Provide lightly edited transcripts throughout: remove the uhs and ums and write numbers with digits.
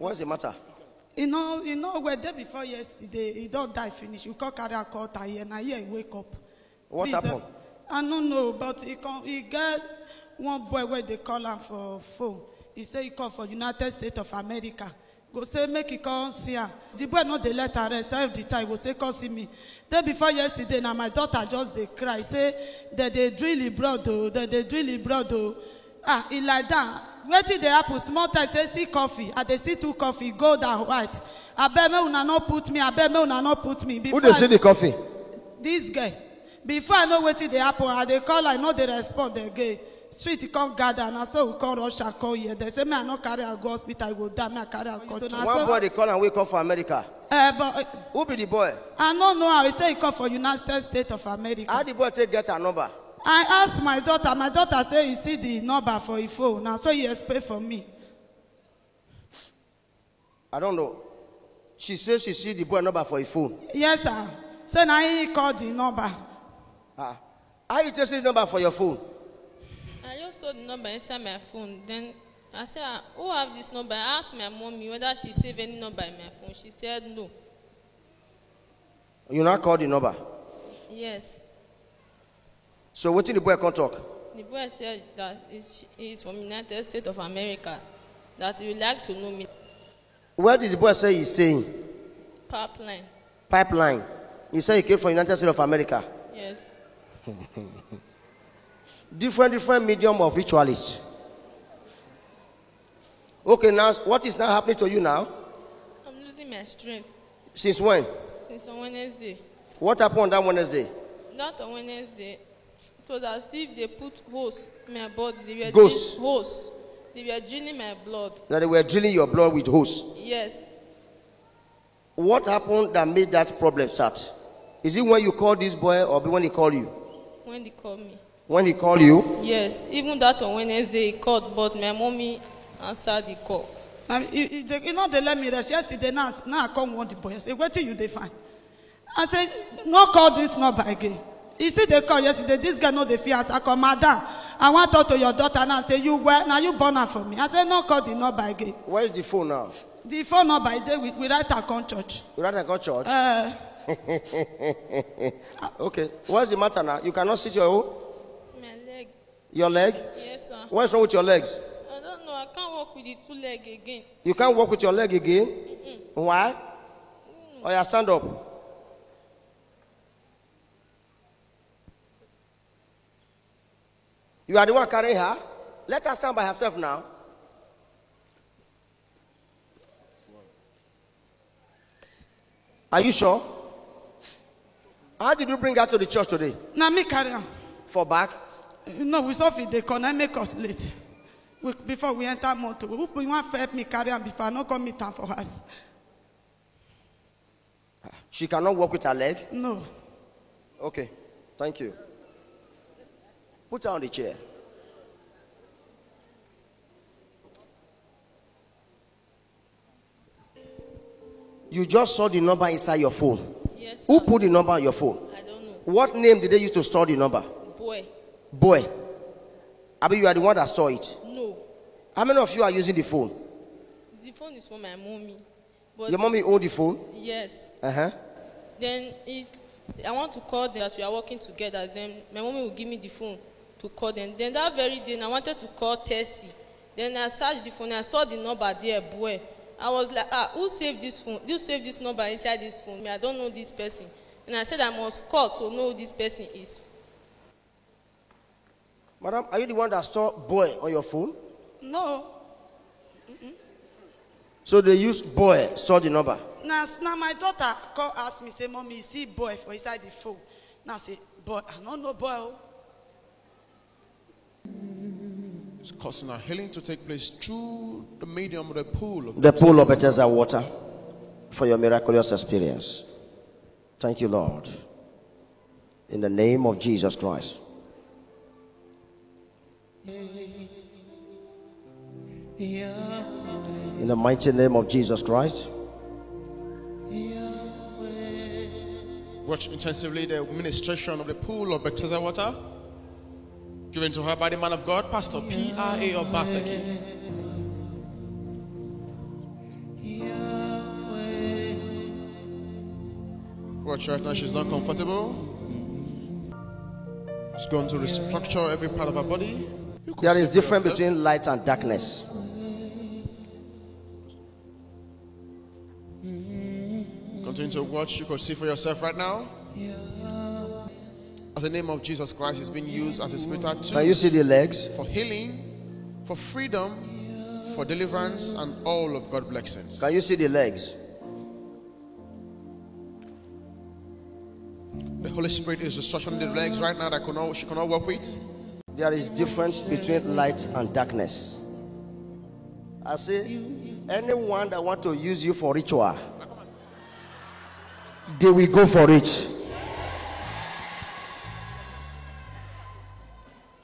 What's the matter? You know, where day before yesterday, he don't die finish. You can't carry a call here, and he wake up. What happened? I don't know, but he get one boy where they call him for phone. He say he come for United States of America. Go say make he come see him. The boy not the letter rest all the time. Go say come see me. Day before yesterday, now my daughter just they cry. Say that they drill him blood though. That they drill him blood though. Ah, he like that. Wait till they happen. Small time say see coffee. I they see 2 coffee, gold and white. I bet me una not put me. I bet me una not put me. Who they see the coffee? This guy. Before I know what they happen, I they call. I know they respond again. Street come gather and so we call Russia call here. They say me I not carry a go hospital. I go down. Me I carry a go. So one boy they call and wake up for America. But who be the boy? I don't know how. He say he come for United States of America. How the boy take get a number? I asked my daughter. My daughter say he see the number for his phone. Now so he explain for me. I don't know. She says she see the boy number for his phone. Yes, sir. So now he called the number. How you just see the number for your phone? I just saw the number inside my phone. Then I said, who have this number? I asked my mommy whether she saved any number in my phone. She said no. You not call the number? Yes. So what did the boy come talk? The boy said that he's from United States of America. That he would like to know me. Where did the boy say he's staying? Pipeline. Pipeline. He said he came from United States of America. Yes. different medium of ritualists. Okay, now what is now happening to you now? I'm losing my strength. Since when? Since on Wednesday. What happened on that Wednesday? Not on Wednesday. It was as if they put hose in my body. They were Ghosts? Hose. They were drilling my blood. That they were drilling your blood with hose? Yes. What happened that made that problem start? Is it when you called this boy or when he called you? When they called me. When he called you? Yes. Even that on Wednesday he called, but my mommy answered the call. You know they let me rest yesterday. Now I come want the boy. I say, wait till you define. I said, no call this number again. You see they call yesterday. This guy know the fear. I call madam. I want to talk to your daughter now. I say you where now you born her for me. I said no call the number again. Where is the phone now? The phone number we write account church. You write account church? Okay. What's the matter now? You cannot sit your own? My leg. Your leg? Yes, sir. What's wrong with your legs? I don't know. I can't walk with the 2 legs again. You can't walk with your leg again? Why? Oh, yeah, stand up. You are the one carrying her? Let her stand by herself now. Are you sure? How did you bring her to the church today? Now me carry on. For back? No, we saw if they connect make us late. Before we enter motor, we want to help me carry on before I not come meet her for us. She cannot walk with her leg? No. Okay, thank you. Put her on the chair. You just saw the number inside your phone. Yes, Who sir. put the number on your phone? I don't know. What name did they use to store the number? Boy. Boy. I mean, you are the one that saw it. No. How many of you are using the phone? The phone is for my mommy. But Your mommy owned the phone? yes. Uh-huh. Then if I want to call them that we are working together, then my mommy will give me the phone to call them. Then that very day, I wanted to call Tessie. Then I searched the phone. I saw the number there, boy. I was like, who saved this phone? Who saved this number inside this phone? I don't know this person. And I said I must call to know who this person is. Madam, are you the one that saw boy on your phone? No. So they used boy, store the number. Now my daughter call ask me, say, mommy, you see boy for inside the phone. Now I say, boy, I don't know boy. It's causing our healing to take place through the medium of the pool. The pool of Bethesda water for your miraculous experience. Thank you, Lord. In the name of Jesus Christ. In the mighty name of Jesus Christ. Watch intensively the ministration of the pool of Bethesda water given to her by the man of God, Pastor P.R.A. Obaseki. Watch right now, she's not comfortable. It's going to restructure every part of her body. There is difference between light and darkness. Continue to watch. You could see for yourself right now. As the name of Jesus Christ is being used as a spiritual tool. Can you see the legs? For healing, for freedom, for deliverance, and all of God's blessings. Can you see the legs? The Holy Spirit is restructuring the legs right now that she cannot walk with. There is difference between light and darkness. I say, anyone that want to use you for ritual, they will go for it.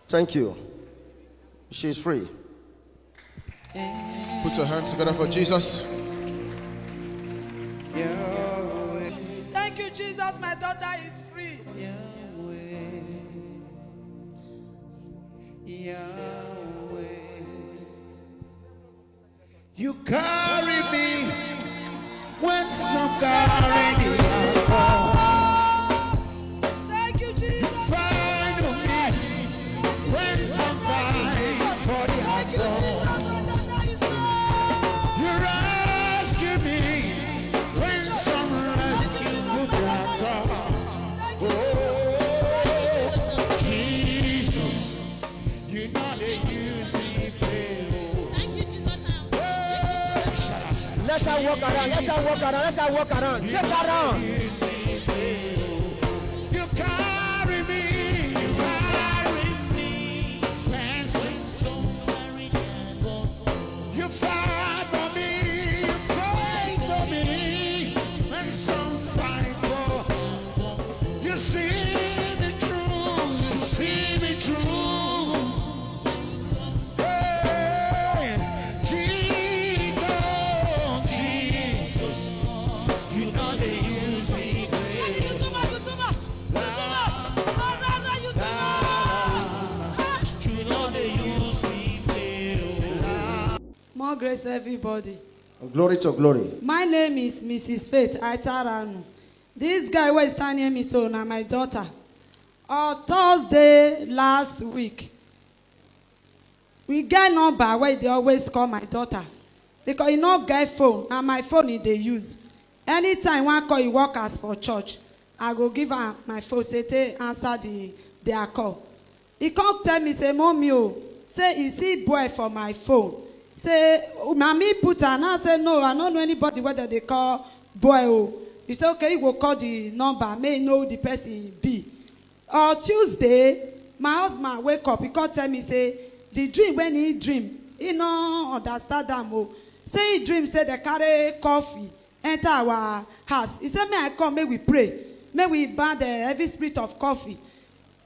Thank you. She is free. Put your hands together for Jesus. Thank you, Jesus. My daughter is free. You carry me when some carry me. Thank you, Jesus. Find me when some fight for the Thank you, Jesus. My daughter is free. You rescue me when some rescue the God. Oh, Jesus, you know they use me. Let her walk around. Let her walk around. Let her walk around. Take her around. You carry me, you carry me. You fight for me, you fight for me. And some fight for. You see me through, you see me through. Hey, Jesus, Jesus, you know they use me. You too much. You too much. You too much. No, you too much. You know they use me. More grace, everybody. Glory to glory. My name is Mrs. Faith Aitaranu. This guy was standing me so now my daughter. On Thursday last week, we get number where they always call my daughter. Because you no get phone, and my phone is they use. Anytime one call you workers for church, I go give her my phone, say they answer their call. He come tell me, say, Mommy, oh, say, you see boy for my phone. Say, Mommy put her, and I say, no, I don't know anybody whether they call boy. Oh. He say, okay, you go call the number, may know the person be. On Tuesday, my husband wake up, he come tell me, say, the dream when he dream, he no understand them. Oh. Say he dream, say they carry coffee, enter our house. He said, may I come, may we pray. May we ban the heavy spirit of coffee.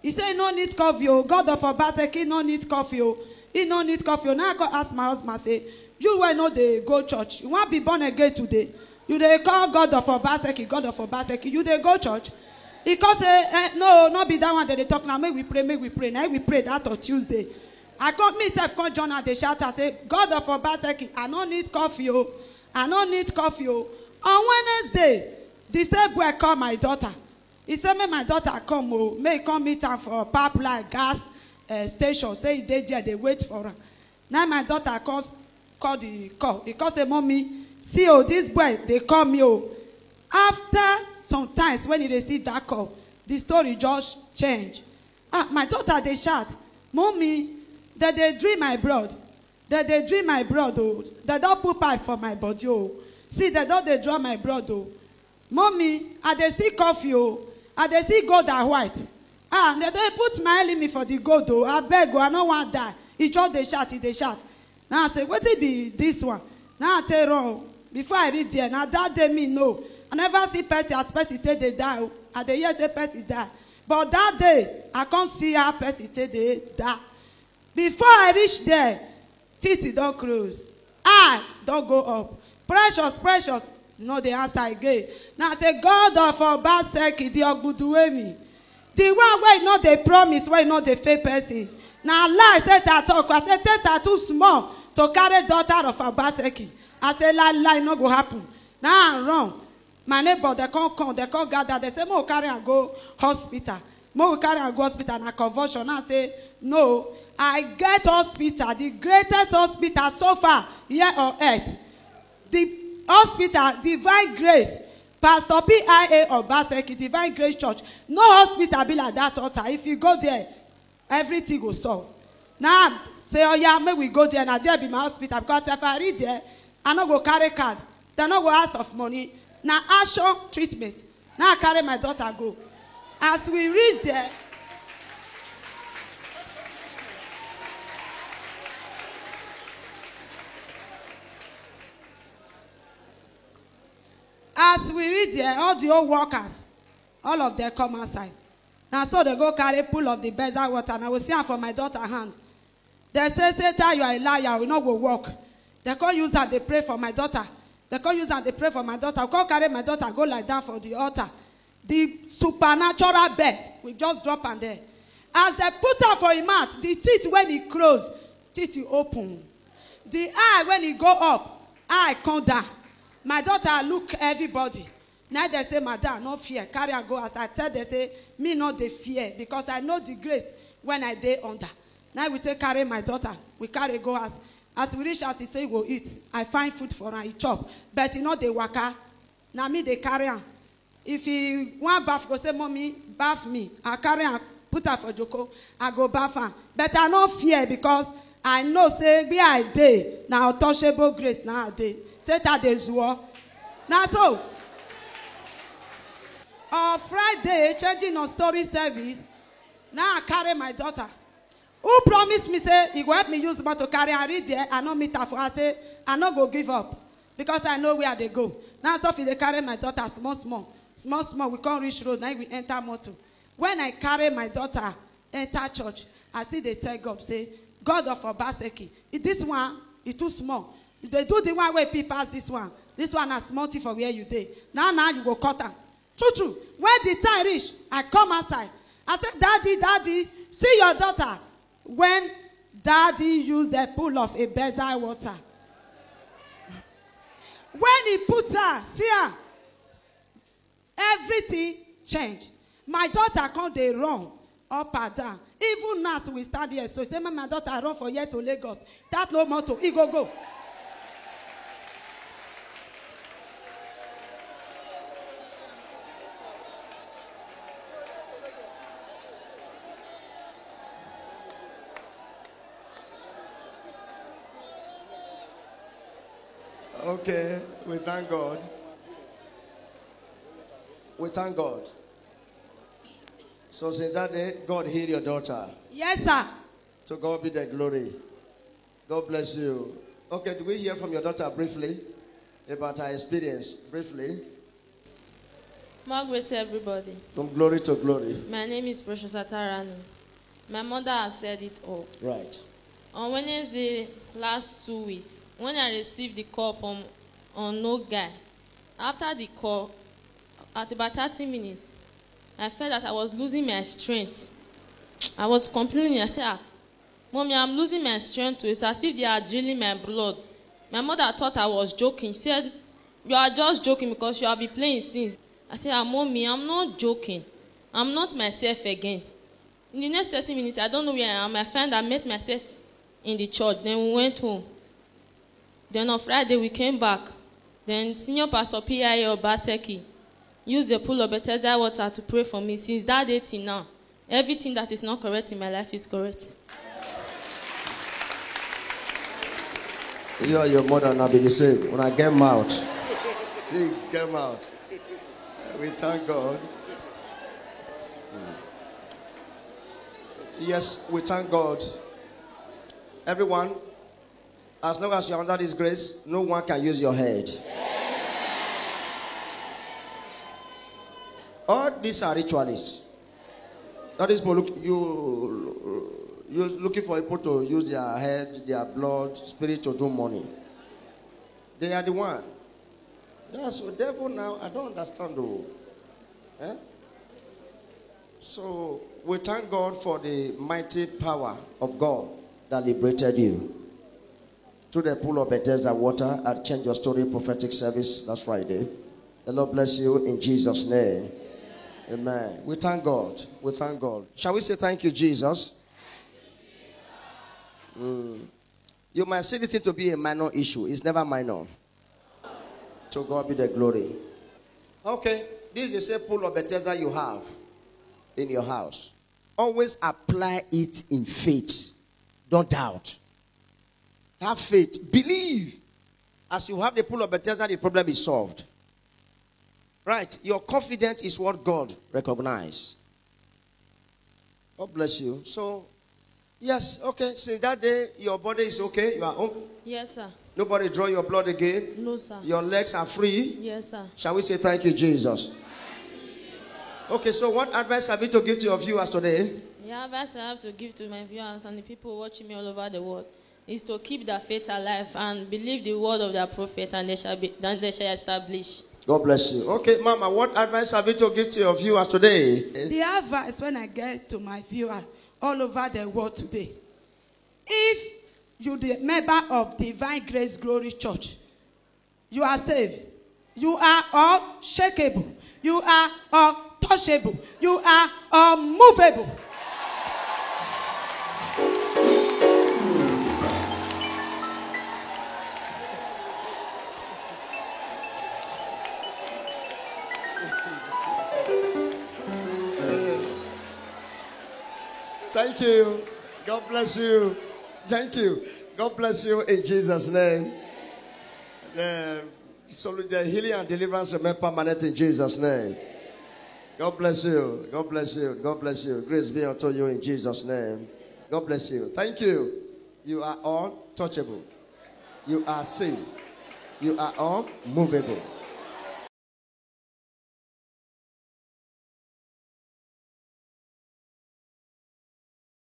He said, no need coffee, oh. God of Obaseki, no need coffee, oh. He no need coffee, oh. Now I go ask my husband, say, you why know they go church? You want to be born again today? You they call God of Obaseki, God of Obaseki. You they go church? He come say, no, not be that one that they talk now. May we pray, may we pray. Now we pray that on Tuesday. I come myself, come John and they shout and say, God of Obaseki, I don't need coffee, oh. I don't need coffee, oh. On Wednesday, the same boy call my daughter. He said, may my daughter come, oh. May he come meet her for pipeline gas station. Say they there, they wait for her. Now my daughter call the call. He call say, Mommy, see, oh, this boy, they call me, oh. After sometimes when he received that call, the story just changed. My daughter, they shout, Mommy, that they dream my blood. That they dream my blood, oh. They don't put pipe for my body, oh. See, they don't they draw my blood, oh. Mommy, I they see coffee, oh. I they see gold and white. They put my enemy for the gold, oh. I beg, oh, I don't want to die. He just they shout, they shout. Now I say, what it be this one? Now I tell wrong. Before I read there, now that day me know. I never see person as person say they die. And they hear say person die. But that day, I can't see how person say they die. Before I reach there, teeth don't close. I don't go up. Precious, precious. No, the answer again. Now I say, God of Obaseki, the Ogbuduemi. The one where you know they promise, where you know they fake person. Now lie, say that talk. I say, that too small to carry daughter of Obaseki. I say, lie, no go happen. Now I'm wrong. My neighbor, they come, they come gather. They say, "Mo carry and go hospital. Mo carry and go hospital and a convulsion." I say, "No, I get hospital, the greatest hospital so far here on earth. The hospital, Divine Grace, Pastor P.I.A. Obaseki, Divine Grace Church. No hospital be like that altar. If you go there, everything will solve." Now, say, "Oh yeah, may we go there, and there be my hospital." Because if I read there, I no go carry card. They no go ask of money. Now, Asho treatment. Now I carry my daughter go. As we reach there, all the old workers, all of them come outside. Now, so they go carry pull of the bezel water, and I will see her from my daughter's hand. They say, "Satan, you are a liar. We no go work." They can't use that. They pray for my daughter. They can't use that. They pray for my daughter. I can't carry my daughter, go like that for the altar. The supernatural bed, we just drop on there. As they put her for a mat, the teeth when it close, teeth open. The eye when it go up, eye come down. My daughter look everybody. Now they say, "Madam, no fear. Carry her go." As I tell, they say, "Me not the fear, because I know the grace when I dey under." Now we take carry my daughter. We carry go as we reach, as he say, "Go eat." I find food for her, he chop. But you know they waka. Now me they carry her. If he want bath, go say, "Mommy, bath me." I carry her, put her for Joko. I go bath her. But I no fear, because I know say be I dey. Now untouchable grace now I dey. Say that dey zuo. Now so. On Friday, changing on story service. Now I carry my daughter. Who promised me say he go help me use about to carry and read there. I no meet her for her. Say I no go give up, because I know where they go. Now so if they carry my daughter small, we can't reach road. Now we enter motor. When I carry my daughter enter church, I see they tell God, say, "God of Obaseki, this one is too small. If they do the one where people pass this one is small thing for where you dey. Now you go cut them." True. When the time reach, I come outside. I said, Daddy, see your daughter. When Daddy used the pool of a bezel water. When he put her, see her, everything changed. My daughter come dey run up and down. Even now, so we stand here. So say, "My daughter run for here to Lagos. That no motor, he go." Okay, we thank God. We thank God. So since that day, God healed your daughter. Yes, sir. To God be the glory. God bless you. Okay, do we hear from your daughter briefly about her experience? Briefly. More grace, everybody. From glory to glory. My name is Precious Atarano. My mother has said it all. Right. On Wednesday, last 2 weeks, when I received the call from unknown guy, after the call, at about 30 minutes, I felt that I was losing my strength. I was complaining. I said, "Mommy, I'm losing my strength too. It's as if they are drilling my blood." My mother thought I was joking. She said, "You are just joking because you have been playing since." I said, "Mommy, I'm not joking. I'm not myself again." In the next 30 minutes, I don't know where I am. I found I met myself in the church. Then we went home. Then on Friday, we came back. Then Senior Pastor P.I.A. Obaseki used the pool of Bethesda water to pray for me. Since that day till now, everything that is not correct in my life is correct. You and your mother now be the same. When I get them out, they get them out. We thank God. Yes, we thank God. Everyone, as long as you're under this grace, no one can use your head. All these are ritualists. That is, you're looking for people to use their head, their blood, spirit to do money. They are the one. That's the devil now. I don't understand though. Eh? So we thank God for the mighty power of God that liberated you. Through the pool of Bethesda water at Change Your Story prophetic service last Friday. The Lord bless you in Jesus' name. Amen. We thank God. We thank God. Shall we say thank you, Jesus? You might see it to be a minor issue. It's never minor. To God be the glory. Okay. This is the same pool of Bethesda you have in your house. Always apply it in faith. Don't doubt. Have faith. Believe. As you have the pool of Bethesda, the problem is solved. Right. Your confidence is what God recognizes. God bless you. So, yes, okay. Since that day, your body is okay. You are home. Yes, sir. Nobody draw your blood again. No, sir. Your legs are free. Yes, sir. Shall we say thank you, Jesus? Okay, so what advice have you to give to your viewers today? The advice I have to give to my viewers and the people watching me all over the world is to keep their faith alive and believe the word of their prophet, and they shall establish. God bless you. Okay, Mama, what advice have you to give to your viewers today? The advice when I get to my viewers all over the world today, if you're the member of Divine Grace Glory Church, you are saved. You are unshakable. You are untouchable. You are unmovable. Thank you. God bless you. Thank you. God bless you in Jesus' name. So the healing and deliverance remain permanent in Jesus' name. God bless you. God bless you. God bless you. Grace be unto you in Jesus' name. God bless you. Thank you. You are untouchable. You are saved. You are unmovable.